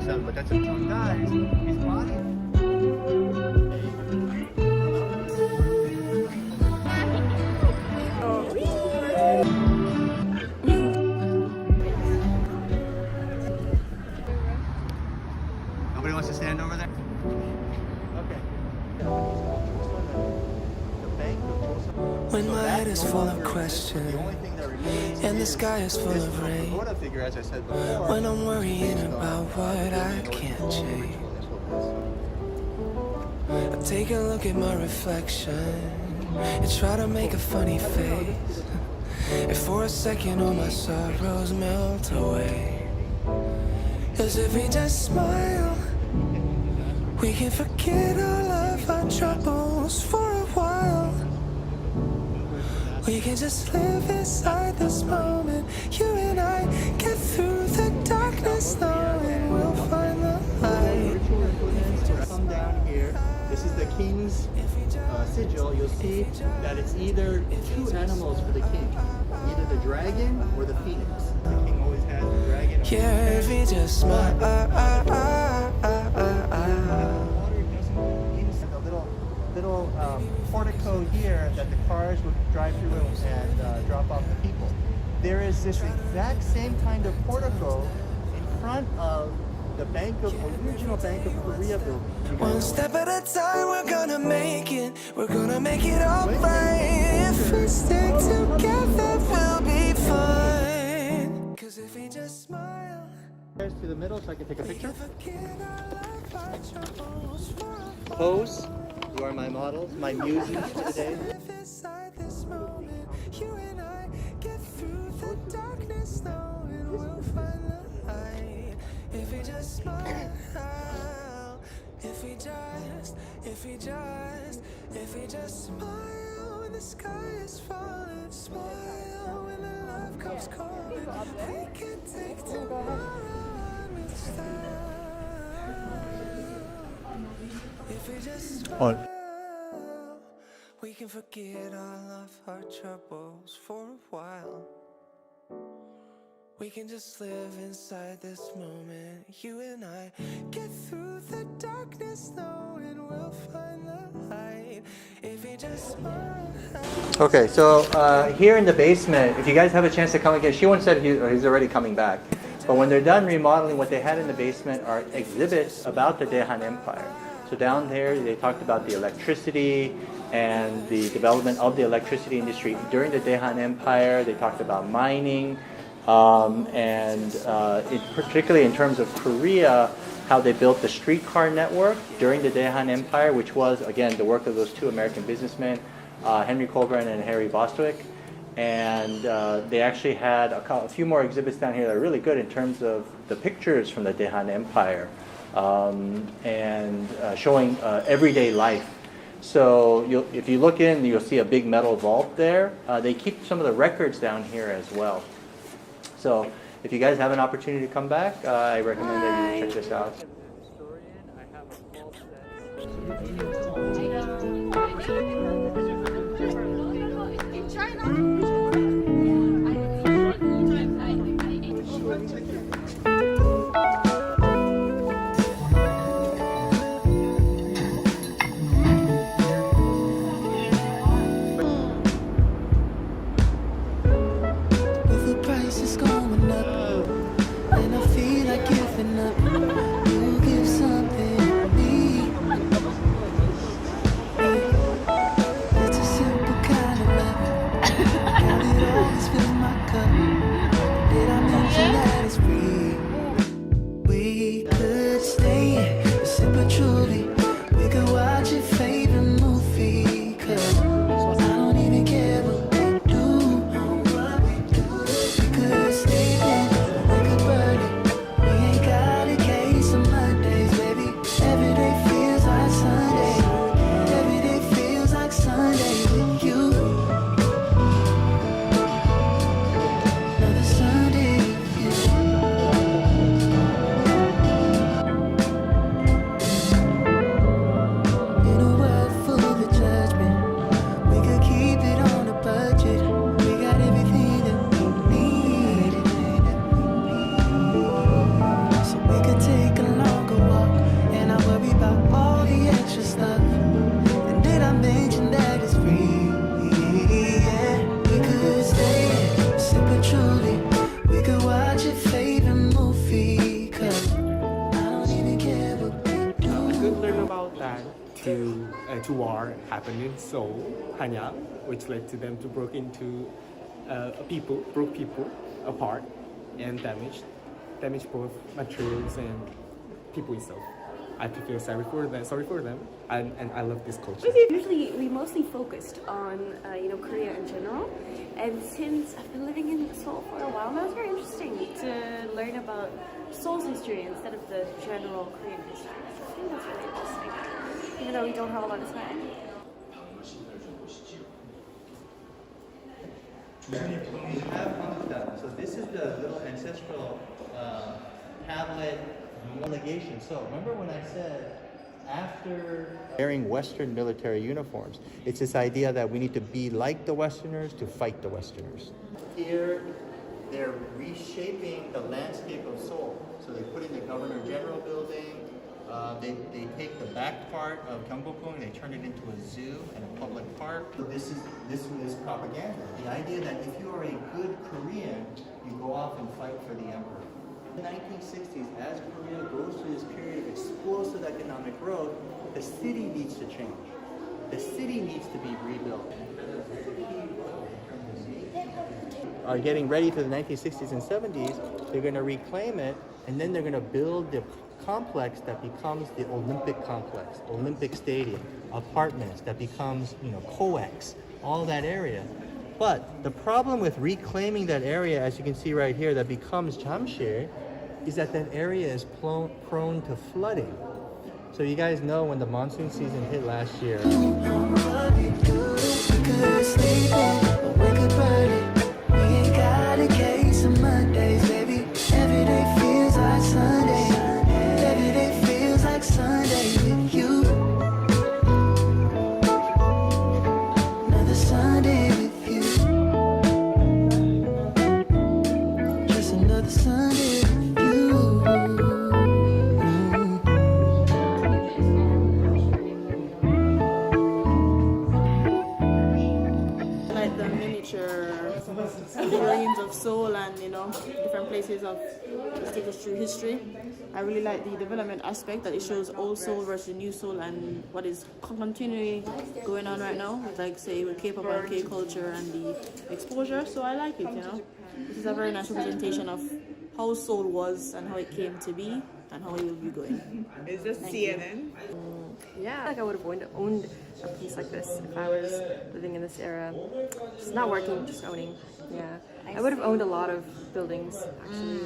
7, but that's a guys. His body. Nobody wants to stand over there? Okay. When my head is full of questions and the sky is full of rain, when I'm worrying about what I can't change, I take a look at my reflection and try to make a funny face, and for a second all my sorrows melt away. Cause if we just smile, we can forget all of our troubles for a while. We can just live inside this moment. You and I get through the darkness, knowing we'll find the light. Come down here. This is the king's sigil. You'll see that it's either two animals for the king, either the dragon or the phoenix. The king always has the dragon. Yeah, if we just smile. Little portico here that the cars would drive through and drop off the people. There is this exact same kind of portico in front of the original Bank of Korea building. One step at a time, we're gonna make it. We're gonna make it all right. If we stick together, we'll be fine. Cause if we just smile, To the middle so I can take a picture. forget all of our troubles for a Pose. You are my models, my muses today. live inside this moment. You and I get through the darkness, knowing we'll find the light. If we just smile, if we just smile when the sky is falling, smile when the love comes calling. We can take tomorrow on with style. If we just smile, we can forget all of our troubles for a while. We can just live inside this moment. You and I get through the darkness, knowing we'll find the light. If we just smile. Okay, so here in the basement, if you guys have a chance to come again, Shiwon said he's already coming back. But when they're done remodeling, what they had in the basement are exhibits about the Daehan Empire. So down there, they talked about the electricity and the development of the electricity industry during the Daehan Empire. They talked about mining, particularly in terms of Korea, how they built the streetcar network during the Daehan Empire, which was, again, the work of those two American businessmen, Henry Colburn and Harry Bostwick. And they actually had a few more exhibits down here that are really good in terms of the pictures from the Daehan Empire. Showing everyday life. So if you look in, you'll see a big metal vault there. They keep some of the records down here as well. So if you guys have an opportunity to come back, I recommend that you check this out. to war happened in Seoul, Hanya, which led to them to broke people apart and damaged both materials and people itself. I feel sorry for them, and I love this culture. Usually, we mostly focused on Korea in general, and since I've been living in Seoul for a while now, it's very interesting to learn about Seoul's history instead of the general Korean history. So I think that's really interesting, even though we don't have a lot of time. So this is the little ancestral tablet legation. So remember when I said after wearing Western military uniforms, it's this idea that we need to be like the Westerners to fight the Westerners. Here, they're reshaping the landscape of Seoul. So they put in the Governor General building. They take the back part of Gyeongbokgung and they turn it into a zoo and a public park. So this is propaganda. The idea that if you are a good Korean, you go off and fight for the emperor. In the 1960s, as Korea goes through this period of explosive economic growth, the city needs to change. The city needs to be rebuilt. Are getting ready for the 1960s and 70s, they're going to reclaim it, and then they're going to build the complex that becomes the Olympic complex, Olympic Stadium, apartments that becomes, COEX, all that area. But the problem with reclaiming that area, as you can see right here, that becomes Jamshir, is that area is prone to flooding. So you guys know when the monsoon season hit last year. Figurines of Seoul and different places of history. I really like the development aspect that it shows old Seoul versus new Seoul and what is continually going on right now with with K-pop and K-culture and the exposure. So I like it. This is a very nice representation of how Seoul was and how it came to be and how it will be going. Is this CNN? Yeah, I would have owned a place like this if I was living in this era. Just not working, just owning. Yeah, I would have owned a lot of buildings, actually.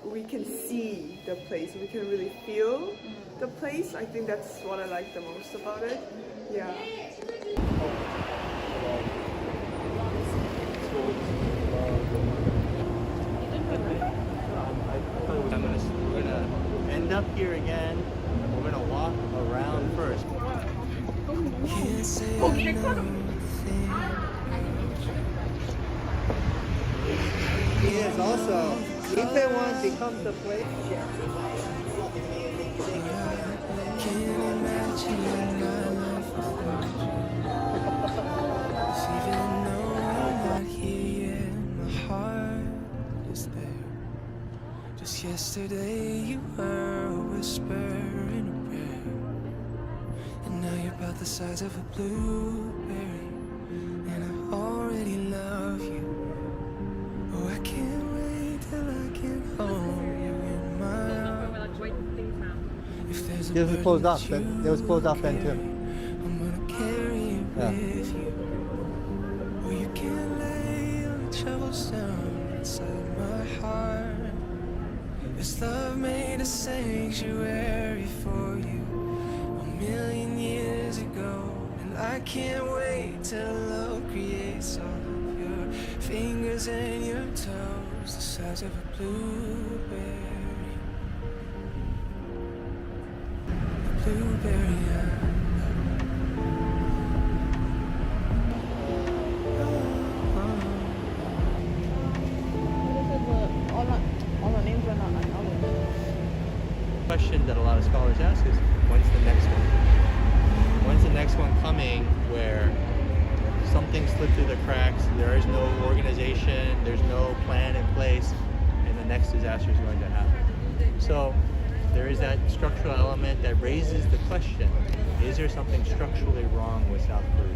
We can see the place. We can really feel the place. I think that's what I like the most about it. Yeah. We're gonna end up here again, and we're gonna walk around first. Yes, also, Itaewon becomes the place. Yesterday you were a whisper in a prayer, and now you're about the size of a blueberry, and I already love you. Oh, I can't wait till I can hold you in my arms. If there's a It was closed off. burden Then it was closed off then too. I'm gonna carry it with you. Oh, you can't lay your troubles down inside my heart. This love made a sanctuary for you 1,000,000 years ago, and I can't wait till love creates all of your fingers and your toes, the size of a blueberry. A blueberry. Question that a lot of scholars ask is, when's the next one? When's the next one coming where something slipped through the cracks, there is no organization, there's no plan in place, and the next disaster is going to happen? So there is that structural element that raises the question, is there something structurally wrong with South Korea?